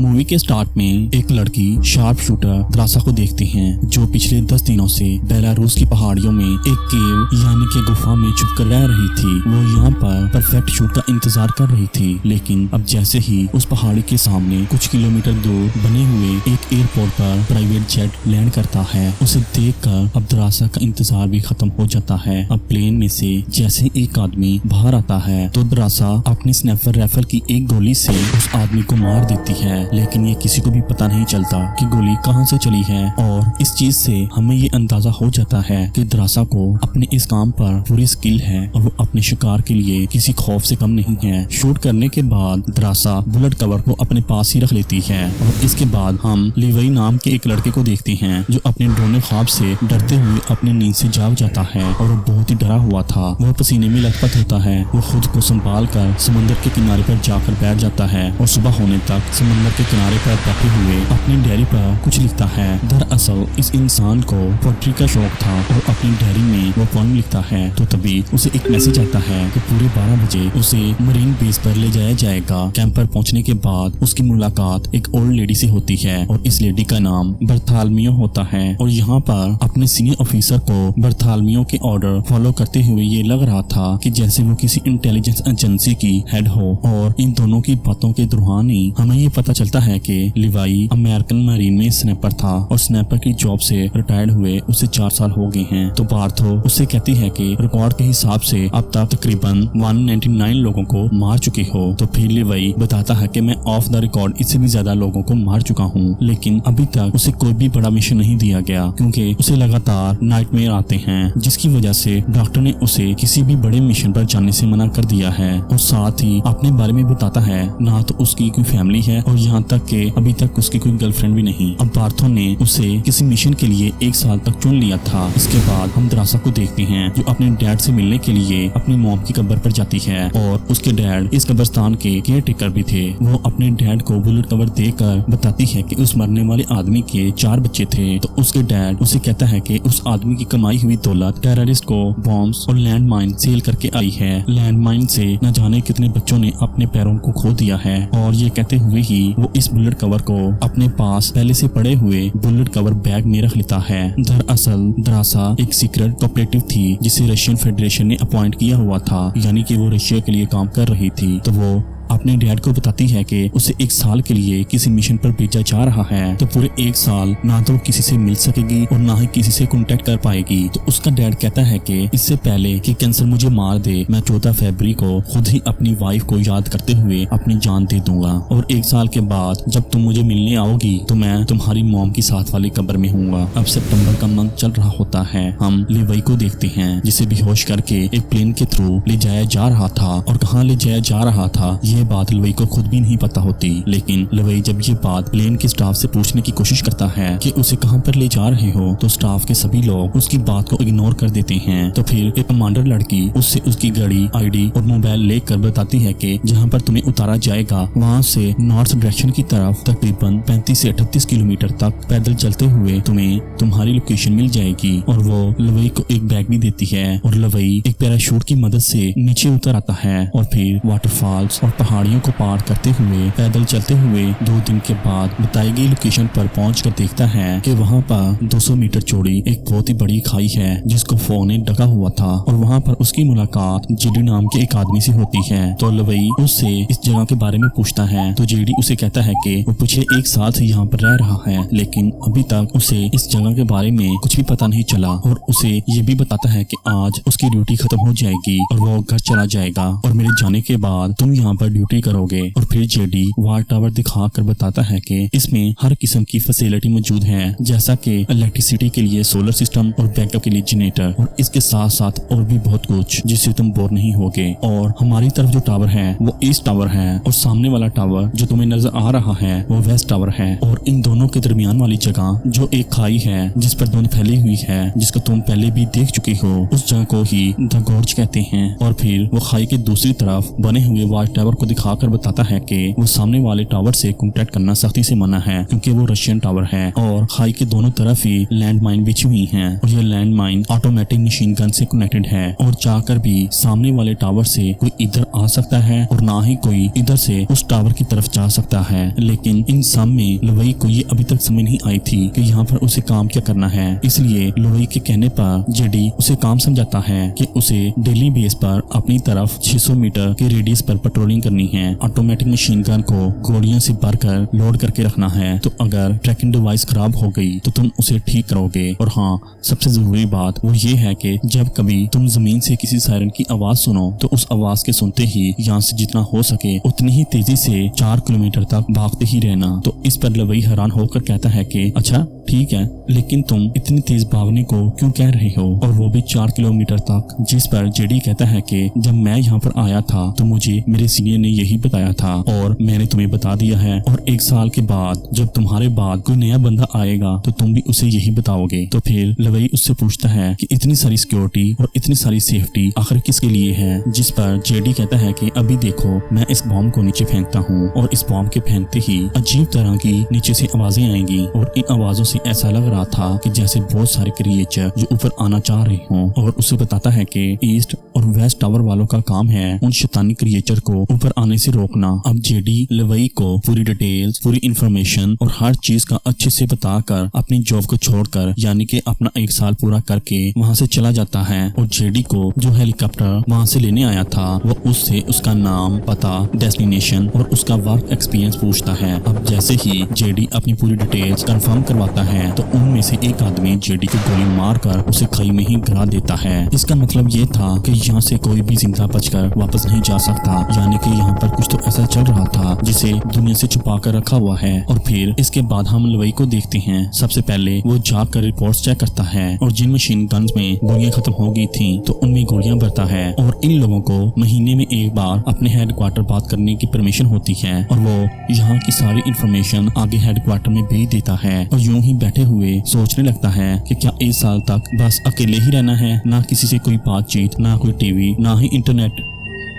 Movie के start में एक लड़की शार्प शूटर द्रासा को देखती हैं जो पिछले 10 दिनों से बेलारूस की पहाड़ियों में एक केव यानी कि गुफा में छुपकर रह रही थी। वो यहाँ पर परफेक्ट शूट का इंतजार कर रही थी, लेकिन अब जैसे ही उस पहाड़ी के सामने कुछ किलोमीटर दूर बने हुए एक एयरपोर्ट पर प्राइवेट जेट लैंड करता है, उसे देखकर अब द्रासा का इंतजार भी खत्म हो जाता है। अब प्लेन में से जैसे एक आदमी बाहर आता है तो द्रासा अपनी स्नाइपर राइफल की एक गोली से उस आदमी को मार देती है, लेकिन ये किसी को भी पता नहीं चलता कि गोली कहां से चली है। और इस चीज से हमें ये अंदाजा हो जाता है कि द्रासा को अपने इस काम पर पूरी स्किल है और वो अपने शिकार के लिए किसी खौफ से कम नहीं है। शूट करने के बाद द्रासा बुलेट कवर को अपने पास ही रख लेती है और इसके बाद हम लिवाई नाम के एक लड़के को देखते हैं जो अपने डरोने ख्वाब से डरते हुए अपनी नींद से जाग जाता है और वो बहुत ही डरा हुआ था। वह पसीने में लथपथ होता है। वो खुद को संभाल कर समुद्र के किनारे पर जाकर बैठ जाता है और सुबह होने तक समुद्र के किनारे पर बैठे हुए अपनी डायरी पर कुछ लिखता है। दरअसल इस इंसान को पोएट्री का शौक था और अपनी डायरी में वो पोएम लिखता है। तो तभी उसे एक मैसेज आता है कि पूरे 12 बजे उसे मरीन बेस पर ले जाया जाएगा। कैंप पर पहुंचने के बाद उसकी मुलाकात एक ओल्ड लेडी से होती है और इस लेडी का नाम बर्थालमियो होता है और यहाँ पर अपने सीनियर ऑफिसर को बर्थालमियो के ऑर्डर फॉलो करते हुए ये लग रहा था कि जैसे वो किसी इंटेलिजेंस एजेंसी की हेड हो। और इन दोनों की बातों के दौरान ही हमें ये पता चलता है कि लिवाई अमेरिकन मरीन में स्नैपर था और स्नैपर की जॉब से रिटायर्ड हुए उसे 4 साल हो गए हैं। तो बार्थो उससे कहती है कि रिकॉर्ड के हिसाब से अब तक तकरीबन 199 लोगों को मार चुके हो। तो फिर लिवाई बताता है कि मैं ऑफ द रिकॉर्ड इससे भी ज्यादा लोगों को मार चुका हूँ, लेकिन अभी तक उसे कोई भी बड़ा मिशन नहीं दिया गया क्योंकि उसे लगातार नाइटमेयर आते हैं, जिसकी वजह से डॉक्टर ने उसे किसी भी बड़े मिशन पर जाने से मना कर दिया है। और साथ ही अपने बारे में बताता है ना तो उसकी कोई फैमिली है और यहाँ तक कि अभी तक उसकी कोई गर्लफ्रेंड भी नहीं। अब बार्थो ने उसे किसी मिशन के लिए 1 साल तक चुन लिया था। इसके बाद हम द्रासा को देखते हैं जो अपने डैड से मिलने के लिए अपनी मॉम की कब्र पर जाती है और उसके डैड इस कब्रिस्तान के केयर टेकर भी थे। वो अपने डैड को बुलेट कवर देकर बताती है कि उस मरने वाले आदमी के 4 बच्चे थे। तो उसके डैड उसे कहता है कि उस आदमी की कमाई हुई दौलत टेररिस्ट को बॉम्ब्स और लैंड माइन सेल करके आई है। लैंड माइन से न जाने कितने बच्चों ने अपने पैरों को खो दिया है। और ये कहते हुए ही वो इस बुलेट कवर को अपने पास पहले से पड़े हुए बुलेट कवर बैग में रख लेता है। दरअसल द्रासा एक सीक्रेट ऑपरेटिव थी जिसे रशियन फेडरेशन ने अपॉइंट किया हुआ था, यानी कि वो रशिया के लिए काम कर रही थी। तो वो अपने डैड को बताती है कि उसे 1 साल के लिए किसी मिशन पर भेजा जा रहा है। तो पूरे 1 साल ना तो किसी से मिल सकेगी और ना ही किसी से कांटेक्ट कर पाएगी। तो उसका डैड कहता है कि इससे पहले कि कैंसर मुझे मार दे, मैं 14 फरवरी को खुद ही अपनी वाइफ को याद करते हुए अपनी जान दे दूंगा और 1 साल के बाद जब तुम मुझे मिलने आओगी तो मैं तुम्हारी मॉम की साथ वाली कब्र में हूँगा। अब सितंबर का मंथ चल रहा होता है। हम लिवाई को देखते हैं जिसे बेहोश करके एक प्लेन के थ्रू ले जाया जा रहा था और कहाँ ले जाया जा रहा था ये बात लिवाई को खुद भी नहीं पता होती। लेकिन लिवाई जब ये बात प्लेन के स्टाफ से पूछने की कोशिश करता है कि उसे कहां पर ले जा रहे हो, तो स्टाफ के सभी लोग उसकी बात को इग्नोर कर देते हैं। तो फिर एक कमांडर लड़की उससे उसकी गाड़ी, आईडी और मोबाइल लेकर बताती है कि जहां पर तुम्हें उतारा जाएगा वहां से नॉर्थ डायरेक्शन की तरफ तकरीबन 35 से 38 किलोमीटर तक पैदल चलते हुए तुम्हें तुम्हारी लोकेशन मिल जाएगी। और वो लिवाई को एक बैग भी देती है और लिवाई एक पैराशूट की मदद से नीचे उतर आता है और फिर वाटरफॉल्स और पहाड़ियों को पार करते हुए पैदल चलते हुए 2 दिन के बाद बताई गई लोकेशन पर पहुंचकर देखता है कि वहां पर 200 मीटर चौड़ी एक बहुत ही बड़ी खाई है जिसको फोन ने ढका हुआ था और वहां पर उसकी मुलाकात जेडी नाम के एक आदमी से होती है। तो लिवाई उससे इस जगह के बारे में पूछता है तो जेडी उसे कहता है कि वो पिछले 1 साल से यहाँ पर रह रहा है, लेकिन अभी तक उसे इस जगह के बारे में कुछ भी पता नहीं चला। और उसे ये भी बताता है कि आज उसकी ड्यूटी खत्म हो जाएगी और वो घर चला जाएगा और मेरे जाने के बाद तुम यहाँ पर ड्यूटी करोगे। और फिर जेडी वार टावर दिखाकर बताता है कि इसमें हर किस्म की फैसिलिटी मौजूद है, जैसा कि इलेक्ट्रिसिटी के लिए सोलर सिस्टम और बैकअप के लिए जनरेटर, और इसके साथ साथ और भी बहुत कुछ जिससे तुम बोर नहीं होगे। और हमारी तरफ जो टावर है वो ईस्ट टावर है और सामने वाला टावर जो तुम्हें नजर आ रहा है वो वेस्ट टावर है। और इन दोनों के दरमियान वाली जगह जो एक खाई है जिस पर दोनों फैली हुई है, जिसको तुम पहले भी देख चुके हो, उस जगह को ही द गॉर्ज कहते हैं। और फिर वो खाई के दूसरी तरफ बने हुए वाच टावर को को दिखाकर बताता है कि वो सामने वाले टावर से कांटेक्ट करना सख्ती से मना है क्योंकि वो रशियन टावर है और खाई के दोनों तरफ ही लैंडमाइन बिछी हुई हैं और ये लैंडमाइन ऑटोमेटिक मशीन गन से कनेक्टेड है और चाहकर भी सामने वाले टावर से कोई इधर आ सकता है और ना ही कोई इधर से उस टावर की तरफ जा सकता है। लेकिन इन सब में लुवई को ये अभी तक समझ नहीं आई थी कि यहाँ पर उसे काम क्या करना है। इसलिए लुवई के कहने पर जेडी उसे काम समझाता है कि उसे डेली बेस पर अपनी तरफ 600 मीटर के रेडियस पर पेट्रोलिंग करनी है। ऑटोमेटिक मशीन गन को गोलियों से भरकर लोड करके रखना है, तो अगर ट्रैकिंग डिवाइस खराब हो गई तो तुम उसे ठीक करोगे। और हाँ, सबसे जरूरी बात वो ये है कि जब कभी तुम जमीन से किसी सायरन की आवाज सुनो तो उस आवाज के सुनते ही यहाँ से जितना हो सके उतनी ही तेजी से 4 किलोमीटर तक भागते ही रहना। तो इस पर लुवई हैरान होकर कहता है कि अच्छा ठीक है, लेकिन तुम इतनी तेज भागने को क्यों कह रहे हो, और वो भी 4 किलोमीटर तक। जिस पर जेडी कहता है कि जब मैं यहाँ पर आया था तो मुझे मेरे सीनियर ने यही बताया था और मैंने तुम्हें बता दिया है, और 1 साल के बाद जब तुम्हारे बाद कोई नया बंदा आएगा तो तुम भी उसे यही बताओगे। तो फिर लुवई उससे पूछता है कि इतनी सारी सिक्योरिटी और इतनी सारी सेफ्टी आखिर किसके लिए है। जिस पर जेडी कहता है कि अभी देखो, मैं इस बॉम्ब को नीचे फेंकता हूँ और इस बॉम्ब के फेंकते ही अजीब तरह की नीचे से आवाजें आएंगी और इन आवाजों से ऐसा लग रहा था कि जैसे बहुत सारे क्रिएचर जो ऊपर आना चाह रहे हों। और उसे बताता है कि ईस्ट और वेस्ट टावर वालों का काम है उन शैतानी क्रिएचर को ऊपर आने से रोकना। अब जेडी लुवई को पूरी डिटेल्स, पूरी इंफॉर्मेशन और हर चीज का अच्छे से बताकर अपनी जॉब को छोड़कर यानी कि अपना 1 साल पूरा करके वहाँ से चला जाता है। और जेडी को जो हेलीकॉप्टर वहाँ से लेने आया था वो उससे उसका नाम, पता, डेस्टिनेशन और उसका वर्क एक्सपीरियंस पूछता है। अब जैसे ही जेडी अपनी पूरी डिटेल्स कंफर्म करवाता है तो उनमें से एक आदमी जेडी को गोली मारकर उसे खाई में ही गिरा देता है। इसका मतलब ये था कि यहाँ से कोई भी जिंदा बचकर वापस नहीं जा सकता, यानी कि यहाँ पर कुछ तो ऐसा चल रहा था जिसे दुनिया से छुपा कर रखा हुआ है। और फिर इसके बाद हम लुवई को देखते हैं। सबसे पहले वो जाकर रिपोर्ट्स चेक करता है और जिन मशीन गन्स में गोलियां खत्म हो गई थी तो उनमें गोलियां भरता है और इन लोगों को महीने में एक बार अपने हेडक्वार्टर बात करने की परमिशन होती है और वो यहाँ की सारी इंफॉर्मेशन आगे हेडक्वार्टर में भेज देता है। और यूं ही बैठे हुए सोचने लगता है कि क्या 1 साल तक बस अकेले ही रहना है, ना किसी से कोई बातचीत, ना कोई टीवी, ना ही इंटरनेट,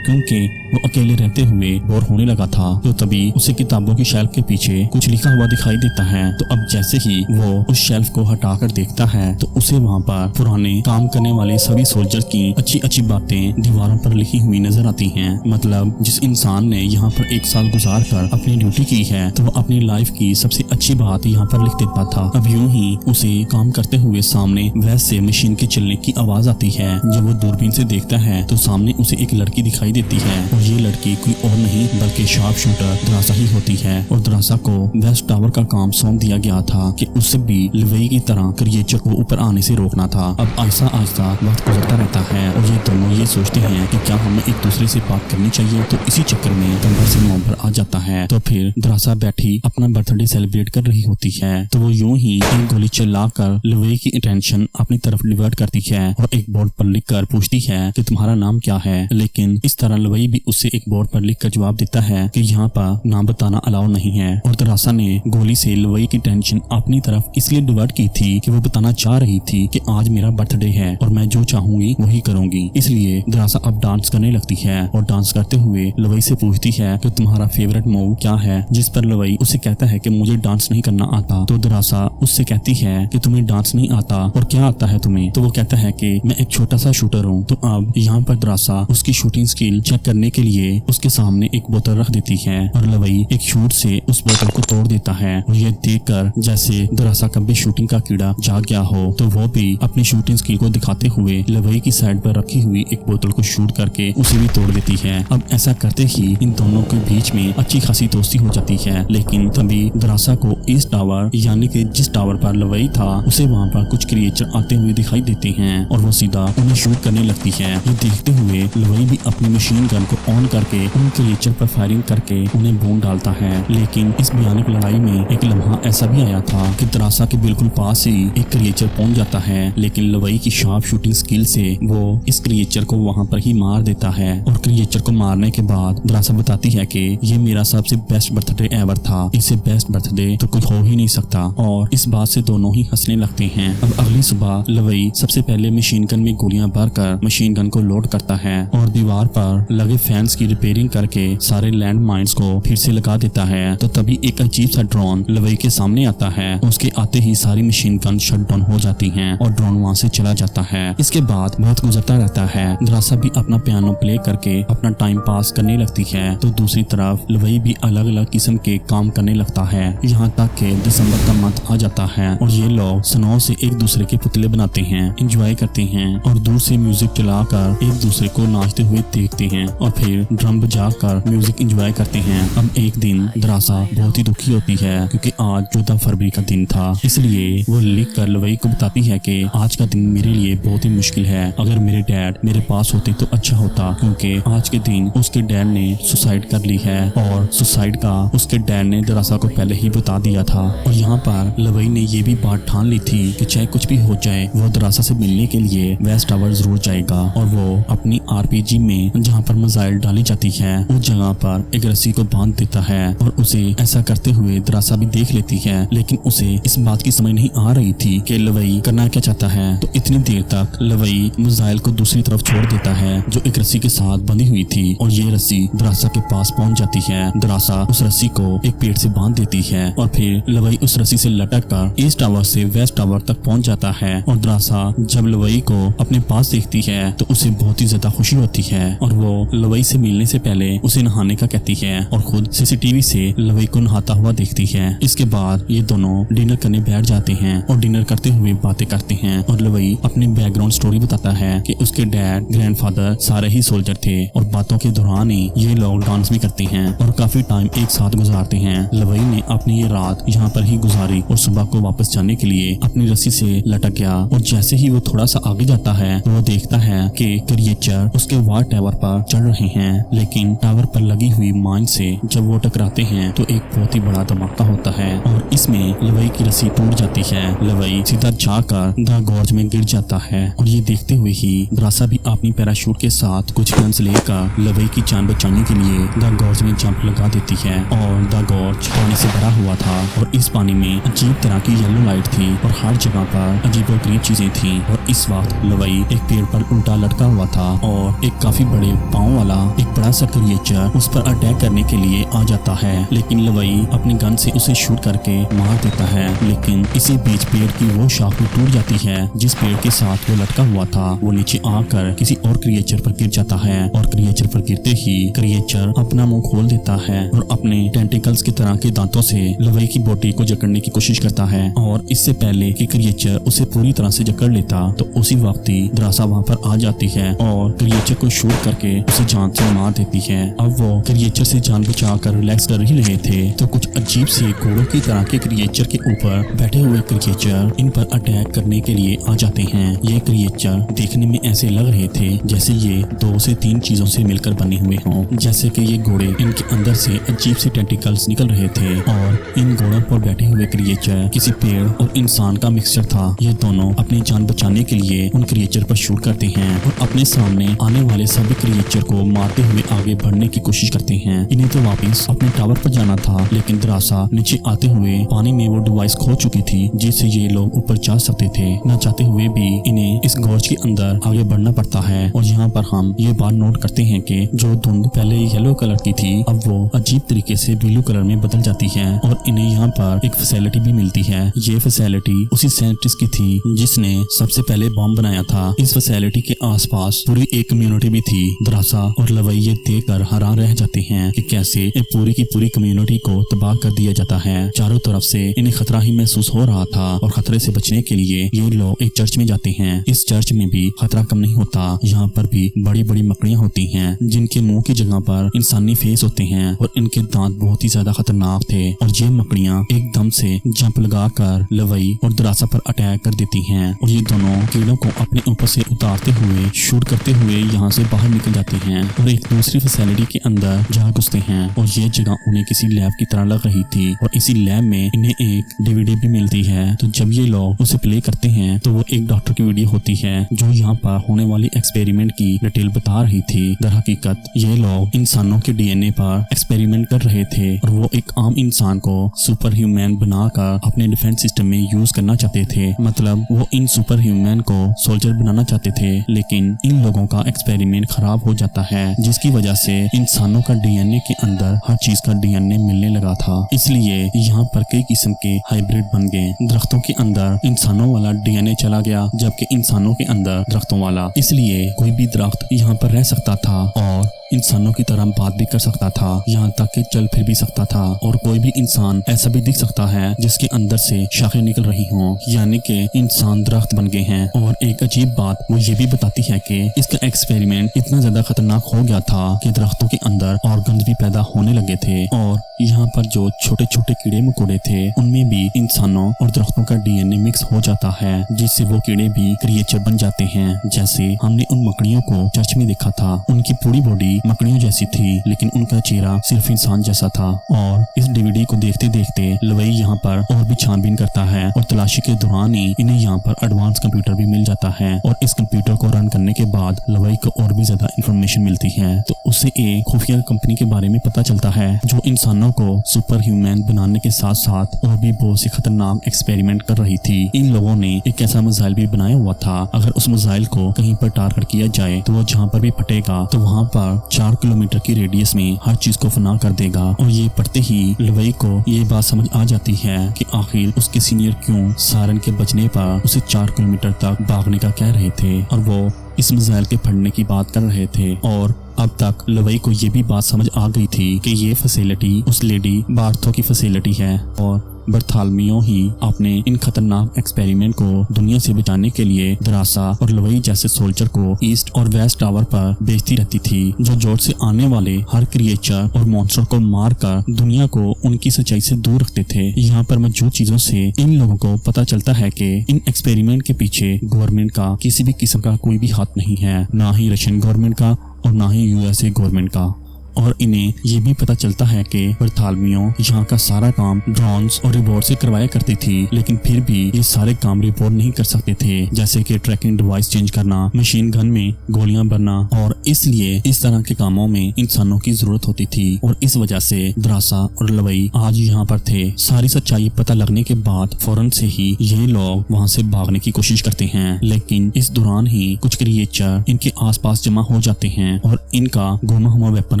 क्योंकि वो अकेले रहते हुए बोर होने लगा था। तो तभी उसे किताबों की शेल्फ के पीछे कुछ लिखा हुआ दिखाई देता है। तो अब जैसे ही वो उस शेल्फ को हटाकर देखता है तो उसे वहाँ पर पुराने काम करने वाले सभी सोल्जर्स की अच्छी अच्छी बातें दीवारों पर लिखी हुई नजर आती हैं। मतलब जिस इंसान ने यहाँ पर 1 साल गुजार कर अपनी ड्यूटी की है तो वो अपनी लाइफ की सबसे अच्छी बात यहाँ पर लिख देता था। अब यूं ही उसे काम करते हुए सामने वैसे मशीन के चलने की आवाज आती है। जब वो दूरबीन से देखता है तो सामने उसे एक लड़की दिखाई देती है और ये लड़की कोई और नहीं बल्कि शार्प शूटर द्रासा ही होती है। और द्रासा को वेस्ट टावर का काम सौंप दिया गया था कि उसे भी लुवई की तरह क्रिएचर को ऊपर आने से रोकना था। अब आहिस्ता आहिस्ता वक्त गुजरता रहता है और ये दोनों ये सोचते हैं कि क्या हमें एक दूसरे से बात करनी चाहिए। तो इसी चक्कर में नवंबर से नवंबर आ जाता है। तो फिर द्रासा बैठी अपना बर्थडे सेलिब्रेट कर रही होती है तो वो यूं ही एक गोली चलाकर लुवई की अटेंशन अपनी तरफ डिवर्ट करती है और एक बोर्ड पर लिख कर पूछती है कि तुम्हारा नाम क्या है। लेकिन इस तरह लुवई भी उससे एक बोर्ड पर लिखकर जवाब देता है कि यहाँ पर नाम बताना अलाउ नहीं है। और द्रासा ने गोली से लुवई की टेंशन अपनी तरफ इसलिए डिवर्ट की थी कि वो बताना चाह रही थी कि आज मेरा बर्थडे है और मैं जो चाहूंगी वही करूंगी। इसलिए द्रासा अब डांस करने लगती है और डांस करते हुए लुवई से पूछती है कि तुम्हारा फेवरेट मूव क्या है। जिस पर लुवई उसे कहता है कि मुझे डांस नहीं करना आता। तो द्रासा उससे कहती है कि तुम्हें डांस नहीं आता और क्या आता है तुम्हें। तो वो कहता है कि मैं एक छोटा सा शूटर हूँ। तो अब यहाँ पर द्रासा उसकी शूटिंग स्किल चेक करने के लिए उसके सामने एक बोतल रख देती है और लुवई एक शूट से उस बोतल को तोड़ देता है। और ये देखकर जैसे द्रासा का भी शूटिंग का कीड़ा जाग गया हो तो वो भी अपनी शूटिंग स्किल को दिखाते हुए लुवई की साइड पर रखी हुई एक बोतल को शूट करके उसे भी तोड़ देती है। अब ऐसा करते ही इन दोनों के बीच में अच्छी खासी दोस्ती हो जाती है। लेकिन तभी द्रासा को इस टावर यानी कि जिस टावर पर लुवई था उसे वहाँ पर कुछ क्रिएचर आते हुए दिखाई देते हैं और वो सीधा उन्हें शूट करने लगती है। ये देखते हुए लुवई भी अपनी मशीन गन को ऑन करके उन क्रिएचर पर फायरिंग करके उन्हें भून डालता है। लेकिन इस भयानक लड़ाई में एक लम्हा ऐसा भी आया था कि द्रासा के बिल्कुल पास ही एक क्रिएचर पहुंच जाता है। लेकिन लुवई की शार्प शूटिंग स्किल से वो इस क्रिएचर को वहां पर ही मार देता है। और क्रिएचर को मारने के बाद द्रासा बताती है कि ये मेरा सबसे बेस्ट बर्थडे एवर था, इससे बेस्ट बर्थडे तो कोई हो ही नहीं सकता। और इस बात से दोनों ही हंसने लगते हैं। अब अगली सुबह लुवई सबसे पहले मशीन गन में गोलियां भरकर मशीन गन को लोड करता है और दीवार पर पर लगे फैंस की रिपेयरिंग करके सारे लैंड माइन्स को फिर से लगा देता है। तो तभी एक अजीब सा ड्रोन लवई के सामने आता है। उसके आते ही सारी मशीन गन शट डाउन हो जाती हैं और ड्रोन वहां से चला जाता है। इसके बाद बहुत गुजरता रहता है। द्रासा भी अपना पियानो प्ले करके अपना टाइम पास करने लगती है। तो दूसरी तरफ लवई भी अलग अलग किस्म के काम करने लगता है। यहाँ तक कि दिसंबर का मंथ आ जाता है और ये लोग स्नो से एक दूसरे के पुतले बनाते हैं, एंजॉय करते हैं और दूर से म्यूजिक चलाकर एक दूसरे को नाचते हुए देखते हैं और फिर ड्रम बजाकर म्यूजिक एंजॉय करते हैं। अब एक दिन द्रासा बहुत ही दुखी होती है क्योंकि आज 14 फरवरी का दिन था, इसलिए वो लिख कर लवई को बताती है कि आज का दिन मेरे लिए बहुत ही मुश्किल है। अगर मेरे डैड मेरे पास होते तो अच्छा होता, क्योंकि आज के दिन उसके डैड ने सुसाइड कर ली है और सुसाइड का उसके डैड ने द्रासा को पहले ही बता दिया था। और यहाँ पर लवई ने ये भी बात ठान ली थी कि चाहे कुछ भी हो जाए वो द्रासा से मिलने के लिए वेस्ट टावर जरूर जाएगा और वो अपनी RPG में जहाँ पर मिसाइल डाली जाती है उस जगह पर एक रस्सी को बांध देता है और उसे ऐसा करते हुए द्रासा भी देख लेती है। लेकिन उसे इस बात की समझ नहीं आ रही थी कि लवई करना क्या चाहता है। तो इतनी देर तक लवई मिसाइल को दूसरी तरफ छोड़ देता है जो एक रस्सी के साथ बंधी हुई थी और ये रस्सी द्रासा के पास पहुंच जाती है। द्रासा उस रस्सी को एक पेड़ से बांध देती है और फिर लवई उस रस्सी से लटक कर ईस्ट टावर से वेस्ट टावर तक पहुंच जाता है। और द्रासा जब लवई को अपने पास देखती है तो उसे बहुत ही ज्यादा खुशी होती है और वो लवई से मिलने से पहले उसे नहाने का कहती है और खुद CCTV से लवई को नहाता हुआ देखती है। इसके बाद ये दोनों डिनर करने बैठ जाते हैं और डिनर करते हुए बातें करते हैं और लवई अपनी बैकग्राउंड स्टोरी बताता है कि उसके डैड ग्रैंडफादर सारे ही सोल्जर थे और बातों के दौरान ही ये लोग डांस भी करते हैं और काफी टाइम एक साथ गुजारते हैं। लवई ने अपनी ये रात यहाँ पर ही गुजारी और सुबह को वापस जाने के लिए अपनी रस्सी से लटक गया और जैसे ही वो थोड़ा सा आगे जाता है तो वो देखता है कि क्रिएचर उसके वार टावर पर चढ़ रहे हैं। लेकिन टावर पर लगी हुई माइन से जब वो टकराते हैं तो एक बहुत ही बड़ा धमाका होता है और इसमें लवई की रस्सी टूट जाती है। लवई सीधा जाकर द गॉर्ज में गिर जाता है और ये देखते हुए ही द्रासा भी अपनी पैराशूट के साथ कुछ गन्स लेकर लवई की जान बचाने के लिए द गॉर्ज में जंप लगा देती है। और द गॉर्ज पानी से भरा हुआ था और इस पानी में अजीब तरह की येलो लाइट थी और हर जगह पर अजीबोगरीब चीजें थी। और इस वक्त लवई एक पेड़ पर उल्टा लटका हुआ था और एक काफी बड़े पाँव वाला एक बड़ा सा क्रिएचर उस पर अटैक करने के लिए आ जाता है। लेकिन लवई अपनी गन से उसे शूट करके मार देता है। लेकिन इसी बीच पेड़ की वो शाख भी टूट जाती है जिस पेड़ के साथ वो लटका हुआ था। वो नीचे आकर किसी और क्रिएचर पर गिर जाता है और क्रिएचर पर गिरते ही क्रिएचर अपना मुंह खोल देता है और अपने टेंटिकल्स की तरह के दांतों से लवई की बॉडी को जकड़ने की कोशिश करता है। और इससे पहले कि क्रिएचर उसे पूरी तरह से जकड़ लेता तो उसी वक्त ही द्रासा वहां पर आ जाती है और क्रिएचर को शूट करके उसे जान से मार देती है। अब वो क्रिएचर से जान बचाकर रिलैक्स कर ही रहे थे तो कुछ अजीब से घोड़ों की तरह के क्रिएचर के ऊपर बैठे हुए क्रिएचर इन पर अटैक करने के लिए आ जाते हैं। ये क्रिएचर देखने में ऐसे लग रहे थे जैसे ये 2 से 3 चीजों से मिलकर बने हुए हों। जैसे कि ये घोड़े, इनके अंदर से अजीब से टेंटिकल्स निकल रहे थे और इन घोड़ों पर बैठे हुए क्रिएचर किसी पेड़ और इंसान का मिक्सचर था। ये दोनों अपनी जान बचाने के लिए उन क्रिएचर पर शूट करते हैं और अपने सामने आने वाले सभी क्रिएचर को मारते हुए आगे बढ़ने की कोशिश करते हैं। इन्हें तो वापस अपने टावर पर जाना था, लेकिन द्रासा नीचे आते हुए पानी में वो डिवाइस खो चुकी थी जिससे ये लोग ऊपर जा सकते थे। न चाहते हुए भी इन्हें इस गॉर्ज के अंदर आगे बढ़ना पड़ता है। और यहाँ पर हम ये बात नोट करते हैं कि जो धुंध पहले येलो कलर की थी अब वो अजीब तरीके से ब्लू कलर में बदल जाती है और इन्हें यहाँ पर एक फैसिलिटी भी मिलती है। ये फैसिलिटी उसी साइंटिस्ट की थी जिसने सबसे पहले बॉम्ब बनाया था। इस फैसिलिटी के आसपास पूरी एक कम्युनिटी भी थी। द्रासा और लवई ये देखकर हैरान रह जाते हैं कि कैसे एक पूरी की पूरी कम्युनिटी को तबाह कर दिया जाता है। चारों तरफ से इन्हें खतरा ही महसूस हो रहा था और खतरे से बचने के लिए ये लोग एक चर्च में जाते हैं। इस चर्च में भी खतरा कम नहीं होता। यहाँ पर भी बड़ी बड़ी मकड़ियाँ होती हैं जिनके मुंह की जगह पर इंसानी फेस होते हैं और इनके दांत बहुत ही ज्यादा खतरनाक थे। और ये मकड़ियाँ एकदम से जंप लगाकर लवई और द्रासा पर अटैक कर देती हैं और ये दोनों कीड़ों को अपने ऊपर से उतारते हुए शूट करते हुए यहाँ से बाहर निकल जाते हैं और एक दूसरी फैसिलिटी के अंदर जा घुसते हैं। और ये जगह उन्हें किसी लैब की तरह लग रही थी और इसी लैब में इन्हें एक DVD भी मिलती है। तो जब ये लोग उसे प्ले करते हैं तो वो एक डॉक्टर की वीडियो होती है जो यहाँ पर होने वाली एक्सपेरिमेंट की डिटेल बता रही थी। दरहकीकत ये लोग इंसानों के DNA पर एक्सपेरिमेंट कर रहे थे और वो एक आम इंसान को सुपर ह्यूमन बनाकर अपने डिफेंस सिस्टम में यूज करना चाहते थे। मतलब वो इन सुपर ह्यूमन को सोल्जर बनाना चाहते थे, लेकिन इन लोगों का एक्सपेरिमेंट खराब खराब हो जाता है, जिसकी वजह से इंसानों का डीएनए के अंदर हर चीज का डीएनए मिलने लगा था। इसलिए यहाँ पर कई किस्म के हाइब्रिड बन गए। दरख्तों के अंदर इंसानों वाला डीएनए चला गया, जबकि इंसानों के अंदर दरख्तों वाला। इसलिए कोई भी दरख्त यहाँ पर रह सकता था और इंसानों की तरह बात भी कर सकता था, यहाँ तक कि चल फिर भी सकता था। और कोई भी इंसान ऐसा भी दिख सकता है जिसके अंदर से शाखें निकल रही हों, यानी कि इंसान दरख्त बन गए हैं। और एक अजीब बात वो ये भी बताती है कि इसका एक्सपेरिमेंट इतना ज्यादा खतरनाक हो गया था कि दरख्तों के अंदर ऑर्गन्स भी पैदा होने लगे थे, और यहाँ पर जो छोटे छोटे कीड़े मकोड़े थे उनमें भी इंसानों और दरख्तों का डीएनए मिक्स हो जाता है, जिससे वो कीड़े भी क्रिएचर बन जाते हैं। जैसे हमने उन मकड़ियों को चर्च में देखा था, उनकी पूरी बॉडी मकड़ियों जैसी थी, लेकिन उनका चेहरा सिर्फ इंसान जैसा था। और इस डीवीडी को देखते देखते लवई यहाँ पर और भी छानबीन करता है, और तलाशी के दौरान ही इन्हें यहाँ पर एडवांस कंप्यूटर भी मिल जाता है। और इस कंप्यूटर को रन करने के बाद लवई को और भी ज्यादा इंफॉर्मेशन मिलती है, तो उसे एक खुफिया कंपनी के बारे में पता चलता है जो इंसानों को सुपर ह्यूमन बनाने के साथ साथ और भी बहुत से खतरनाक एक्सपेरिमेंट कर रही थी। इन लोगों ने एक ऐसा मिसाइल भी बनाया हुआ था, अगर उस मिसाइल को कहीं पर टारगेट किया जाए तो वो जहाँ पर भी फटेगा तो वहाँ पर 4 किलोमीटर की रेडियस में हर चीज को फना कर देगा। और ये पढ़ते ही लवई को ये बात समझ आ जाती है कि आखिर उसके सीनियर क्यों सायरन के बचने पर उसे 4 किलोमीटर तक भागने का कह रहे थे, और वो इस मिसाइल के फटने की बात कर रहे थे। और अब तक लवई को ये भी बात समझ आ गई थी कि ये फैसिलिटी उस लेडी बार्थो की फैसिलिटी है, और बर्थालमियो ही अपने इन खतरनाक एक्सपेरिमेंट को दुनिया से बचाने के लिए दरासा और लवई जैसे सोल्जर को ईस्ट और वेस्ट टावर पर भेजती रहती थी, जो जोर से आने वाले हर क्रिएचर और मॉन्स्टर को मारकर दुनिया को उनकी सच्चाई से दूर रखते थे। यहाँ पर मौजूद चीजों से इन लोगों को पता चलता है कि इन एक्सपेरिमेंट के पीछे गवर्नमेंट का किसी भी किस्म का कोई भी हाथ नहीं है, ना ही रशियन गवर्नमेंट का और ना ही यूएसए गवर्नमेंट का। और इन्हें ये भी पता चलता है कि बर्थालमियो यहाँ का सारा काम ड्रोन्स और रिपोर्ट से करवाया करती थी, लेकिन फिर भी ये सारे काम रिपोर्ट नहीं कर सकते थे, जैसे कि ट्रैकिंग डिवाइस चेंज करना, मशीन गन में गोलियां भरना, और इसलिए इस तरह के कामों में इंसानों की जरूरत होती थी। और इस वजह से दरासा और लवई आज यहाँ पर थे। सारी सच्चाई पता लगने के बाद फौरन से ही ये लोग वहाँ से भागने की कोशिश करते हैं, लेकिन इस दौरान ही कुछ क्रिएचर इनके आसपास जमा हो जाते हैं और इनका गुमा हुआ वेपन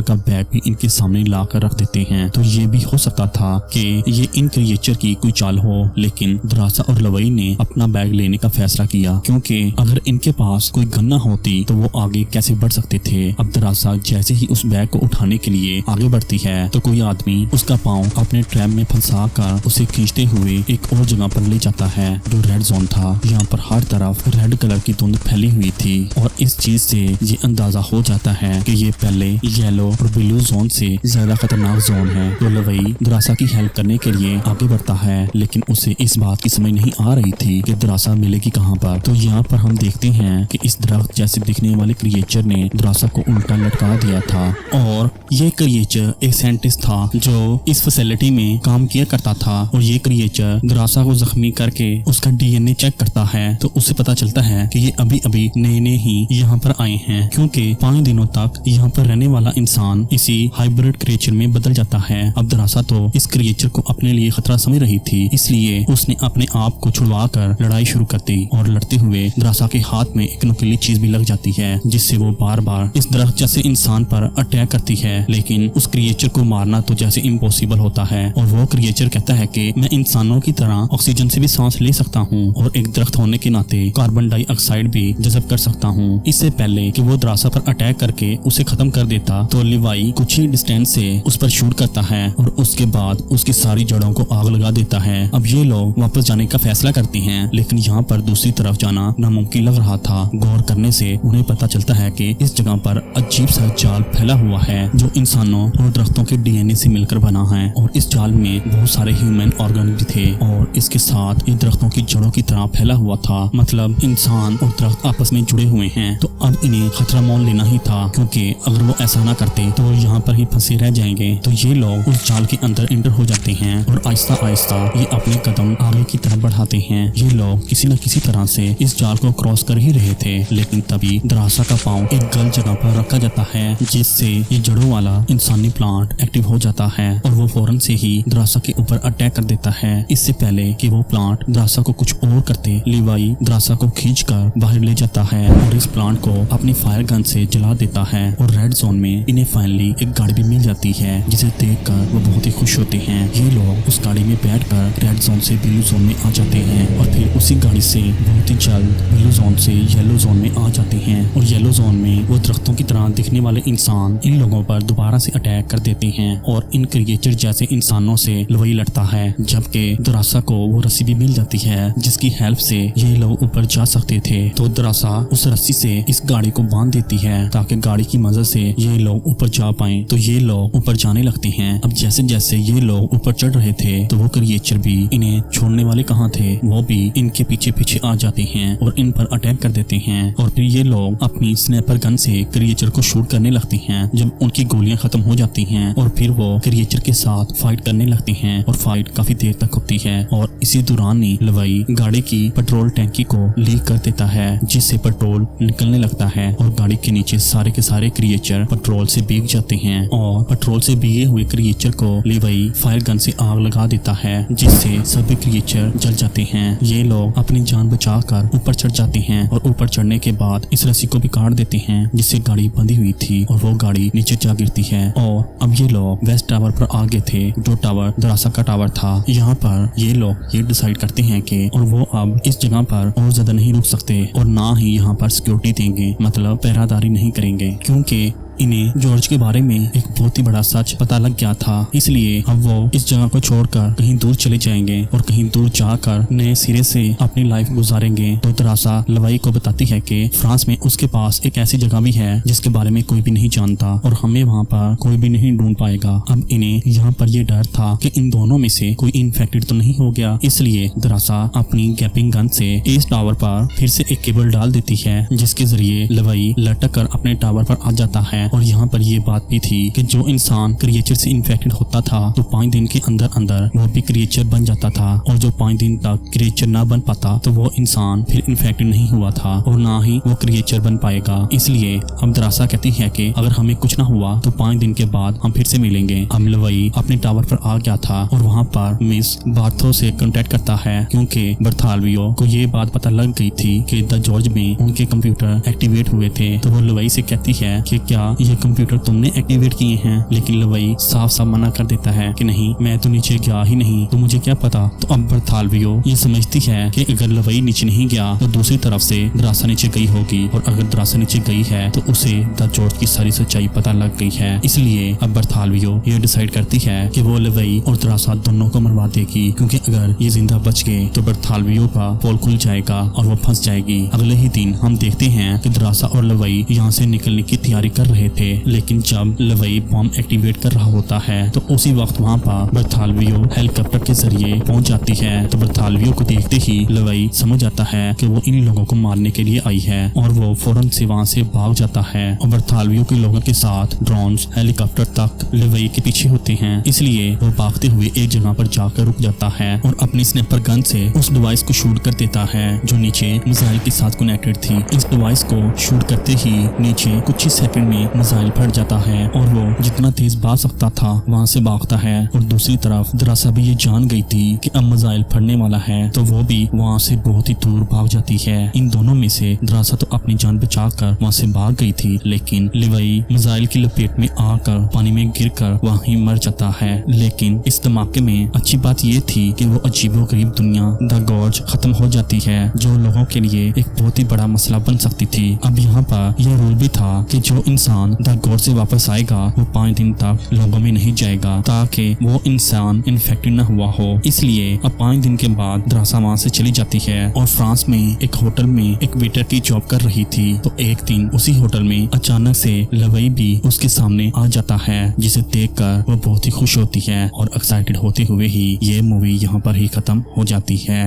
का बैग भी इनके सामने ला कर रख देते हैं। तो ये भी हो सकता था कि ये इन क्रिएचर की कोई चाल हो, लेकिन दरासा और लवई ने अपना बैग लेने का फैसला किया, क्योंकि अगर इनके पास कोई गन न होती तो वो आगे कैसे बढ़ सकते थे। अब दरासा जैसे ही उस बैग को उठाने के लिए आगे बढ़ती है तो कोई आदमी उसका पाँव अपने ट्रैप में फंसा कर उसे खींचते हुए एक और जगह पर ले जाता है जो रेड जोन था। यहाँ पर हर तरफ रेड कलर की धुंध फैली हुई थी, और इस चीज से ये अंदाजा हो जाता है कि ये पहले येलो और ब्लू जोन से ज्यादा खतरनाक जोन है। तो लवई दरासा की हेल्प करने के लिए आगे बढ़ता है, लेकिन उसे इस बात की समझ नहीं आ रही थी कि दरासा मिलेगी कहाँ पर। तो यहाँ पर हम देखते हैं कि इस दरख्त जैसे दिखने वाले क्रिएचर ने दरासा को उल्टा लटका दिया था, और ये क्रिएचर एक साइंटिस्ट था जो इस फैसिलिटी में काम किया करता था। और ये क्रिएचर दरासा को जख्मी करके उसका डीएनए चेक करता है, तो उसे पता चलता है कि ये अभी अभी नए ही यहाँ पर आए हैं, क्योंकि 5 दिनों तक यहाँ पर रहने वाला इंसान इसी हाइब्रिड क्रिएचर में बदल जाता है। अब दरासा तो इस क्रिएचर को अपने लिए खतरा समझ रही थी, इसलिए उसने अपने आप को छुड़वा कर लड़ाई शुरू कर दी, और लड़ते हुए दरासा के हाथ में एक नुकीली चीज भी लग जाती है, जिससे वो बार बार इस दरख्त जैसे इंसान पर अटैक करती है। लेकिन उस क्रिएचर को मारना तो जैसे इम्पॉसिबल होता है, और वो क्रिएचर कहता है कि मैं इंसानों की तरह ऑक्सीजन से भी सांस ले सकता हूँ, और एक दरख्त होने के नाते कार्बन डाइऑक्साइड भी जज़ब कर सकता हूँ। इससे पहले कि वो दरासा पर अटैक करके उसे खत्म कर देता, तो लिवाई कुछ ही डिस्टेंस से उस पर शूट करता है, और उसके बाद उसकी सारी जड़ों को आग लगा देता है। अब ये लोग वापस जाने का फैसला करती हैं, लेकिन यहाँ पर दूसरी तरफ जाना नामुमकिन लग रहा था। गौर करने से उन्हें पता चलता है कि इस जगह पर अजीब सा जाल फैला हुआ है जो इंसानों और दरख्तों के डीएनए से मिलकर बना है, और इस जाल में बहुत सारे ह्यूमन ऑर्गन भी थे, और इसके साथ ये दरख्तों की जड़ों की तरह फैला हुआ था। मतलब इंसान और दरख्त आपस में जुड़े हुए हैं। तो अब इन्हें खतरा मोल लेना ही था, क्योंकि अगर वो ऐसा ना करते तो वो यहाँ पर ही फंसे रह जाएंगे। तो ये लोग उस जाल के अंदर इंटर हो जाते हैं और आहिस्ता आहिस्ता ये अपने कदम आगे की तरफ बढ़ाते हैं। ये लोग किसी न किसी तरह से इस जाल को क्रॉस कर ही रहे थे, लेकिन तभी दरासा का पाँव एक गलत जगह पर रखा जाता है, जिससे ये जड़ों वाला इंसानी प्लांट एक्टिव हो जाता है और वो फौरन से ही दरासा के ऊपर अटैक कर देता है। इससे पहले कि वो प्लांट दरासा को कुछ और करते, लिवाई दरासा को खींचकर बाहर ले जाता है और इस प्लांट को अपनी फायर गन से जला देता है। और रेड जोन में इन्हें फाइनली एक गाड़ी भी मिल जाती है, जिसे देखकर वो बहुत ही खुश होते हैं। ये लोग उस गाड़ी में बैठकर रेड जोन से ब्लू जोन में आ जाते हैं और फिर उसी गाड़ी से बहुत ही जल्द ब्लू जोन से येलो जोन में आ जाते हैं। और येलो जोन में वो दरख्तों की तरह दिखने वाले इंसान इन लोगों पर दोबारा से अटैक कर देते हैं और इन क्रिएचर जैसे इंसानों से लड़ाई लड़ता है। जबकि दरासा को वो रस्सी भी मिल जाती है, जिसकी हेल्प से ये लोग ऊपर जा सकते थे। तो दरासा उस रस्सी से इस गाड़ी को बांध देती है ताकि गाड़ी की मदद से ये लोग ऊपर जा पाए। तो ये लोग ऊपर जाने लगते हैं। अब जैसे जैसे ये लोग ऊपर चढ़ रहे थे तो वो क्रिएचर भी इन्हें छोड़ने वाले कहाँ थे, वो भी इनके पीछे पीछे आ जाते हैं और इन पर अटैक कर देते हैं। और फिर ये लोग अपनी स्नैपर गन से क्रिएचर को शूट करने लगते हैं। जब उनकी गोलियां खत्म हो जाती हैं और फिर वो क्रिएचर के साथ फाइट करने लगते हैं और फाइट काफी देर तक होती है। और इसी दौरान ही लवाई गाड़ी की पेट्रोल टैंकी को लीक कर देता है, जिससे पेट्रोल निकलने लगता है और गाड़ी के नीचे सारे के सारे क्रिएचर पेट्रोल से भीग जाते हैं। और पेट्रोल से भीगे हुए क्रिएचर को लिवाई फायर गन से आग लगा देता है, जिससे सभी क्रिएचर जल जाते हैं। ये लोग अपनी जान बचाकर ऊपर चढ़ जाते हैं और ऊपर चढ़ने के बाद इस रस्सी को भी काट देते हैं जिससे गाड़ी बंधी हुई थी और वो गाड़ी नीचे जा गिरती है। और अब ये लोग वेस्ट टावर पर आ गए थे, जो टावर दरासा का टावर था। यहाँ पर ये लोग ये डिसाइड करते हैं कि और वो अब इस जगह पर और ज्यादा नहीं रुक सकते और ना ही यहाँ पर सिक्योरिटी देंगे, मतलब पहरादारी नहीं करेंगे, क्योंकि इन्हें जॉर्ज के बारे में एक बहुत ही बड़ा सच पता लग गया था। इसलिए अब वो इस जगह को छोड़कर कहीं दूर चले जाएंगे और कहीं दूर जाकर नए सिरे से अपनी लाइफ गुजारेंगे। तो दरासा लवाई को बताती है कि फ्रांस में उसके पास एक ऐसी जगह भी है जिसके बारे में कोई भी नहीं जानता और हमें वहाँ पर कोई भी नहीं ढूंढ पाएगा। अब इन्हें यहाँ पर ये डर था कि इन दोनों में से कोई इन्फेक्टेड तो नहीं हो गया, इसलिए दरासा अपनी गैपिंग गन से इस टावर पर फिर से एक केबल डाल देती है, जिसके जरिए लवाई लटक कर अपने टावर पर आ जाता है। और यहाँ पर ये बात भी थी कि जो इंसान क्रिएचर से इन्फेक्टेड होता था तो 5 दिन के अंदर अंदर वो भी क्रिएचर बन जाता था, और जो 5 दिन तक क्रिएचर ना बन पाता तो वो इंसान फिर इन्फेक्टेड नहीं हुआ था और ना ही वो क्रिएचर बन पाएगा। इसलिए अब दरासा कहती है कि अगर हमें कुछ ना हुआ तो 5 दिन के बाद हम फिर से मिलेंगे। अब लवाई अपने टावर पर आ गया था और वहाँ पर मिस बार्थो से कांटेक्ट करता है, क्योंकि बर्थालवियो को ये बात पता लग गई थी कि द जॉर्ज में उनके कंप्यूटर एक्टिवेट हुए थे। तो वो लवाई से कहती है कि क्या ये कंप्यूटर तुमने एक्टिवेट किए हैं, लेकिन लवाई साफ साफ मना कर देता है कि नहीं, मैं तो नीचे गया ही नहीं, तो मुझे क्या पता। तो अब बर्थालवियो ये समझती है कि अगर लवाई नीचे नहीं गया तो दूसरी तरफ से दरासा नीचे गई होगी, और अगर दरासा नीचे गई है तो उसे द जॉर्ज की सारी सच्चाई पता लग गई है। इसलिए अब बर्थालवियो ये डिसाइड करती है कि वो लवाई और दरासा दोनों को मरवा देगी, क्योंकि अगर ये जिंदा बच गए तो बर्थालवियो का पोल खुल जाएगा और वो फंस जाएगी। अगले ही दिन हम देखते हैं कि दरासा और लवाई यहाँ से निकलने की तैयारी कर रहे थे, लेकिन जब लवाई बॉम्ब एक्टिवेट कर रहा होता है तो उसी वक्त वहाँ पर बर्थालवियो हेलीकॉप्टर के जरिए पहुंच जाती है। तो बर्थालवियो को देखते ही लवाई समझ जाता है कि वो इन लोगों को मारने के लिए आई है और वो फौरन से वहाँ से भाग जाता है। और बर्थालवियो के लोगों के साथ ड्रोन्स हेलीकॉप्टर तक लवाई के पीछे होते हैं, इसलिए वो भागते हुए एक जगह पर जाकर रुक जाता है और अपनी स्नैपर गन से उस डिवाइस को शूट कर देता है जो नीचे मिसाइल के साथ कनेक्टेड थी। इस डिवाइस को शूट करते ही नीचे कुछ ही सेकंड में मिसाइल फट जाता है और वो जितना तेज भाग सकता था वहाँ से भागता है। और दूसरी तरफ दरासा भी ये जान गई थी कि अब मिसाइल फटने वाला है, तो वो भी वहाँ से बहुत ही दूर भाग जाती है। इन दोनों में से दरासा तो अपनी जान बचाकर वहाँ से भाग गई थी, लेकिन लवाई मिसाइल की लपेट में आकर पानी में गिरकर वहीं मर जाता है। लेकिन इस धमाके में अच्छी बात ये थी कि वो अजीबोगरीब दुनिया द गॉर्ज खत्म हो जाती है, जो लोगों के लिए एक बहुत ही बड़ा मसला बन सकती थी। अब यहाँ पर यह रूल भी था कि जो इंसान द गॉर्ज से वापस आएगा वो 5 दिन तक लोगों में नहीं जाएगा, ताकि वो इंसान इन्फेक्टेड न हुआ हो। इसलिए अब 5 दिन के बाद दरासा वहाँ से चली जाती है और फ्रांस में एक होटल में एक वेटर की जॉब कर रही थी। तो एक दिन उसी होटल में अचानक से लवाई भी उसके सामने आ जाता है, जिसे देखकर वो बहुत ही खुश होती है और एक्साइटेड होते हुए ही ये मूवी यहाँ पर ही खत्म हो जाती है।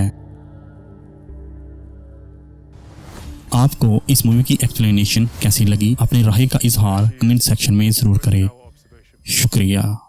आपको इस मूवी की एक्सप्लेनेशन कैसी लगी, अपनी राय का इजहार कमेंट सेक्शन में जरूर करें। शुक्रिया।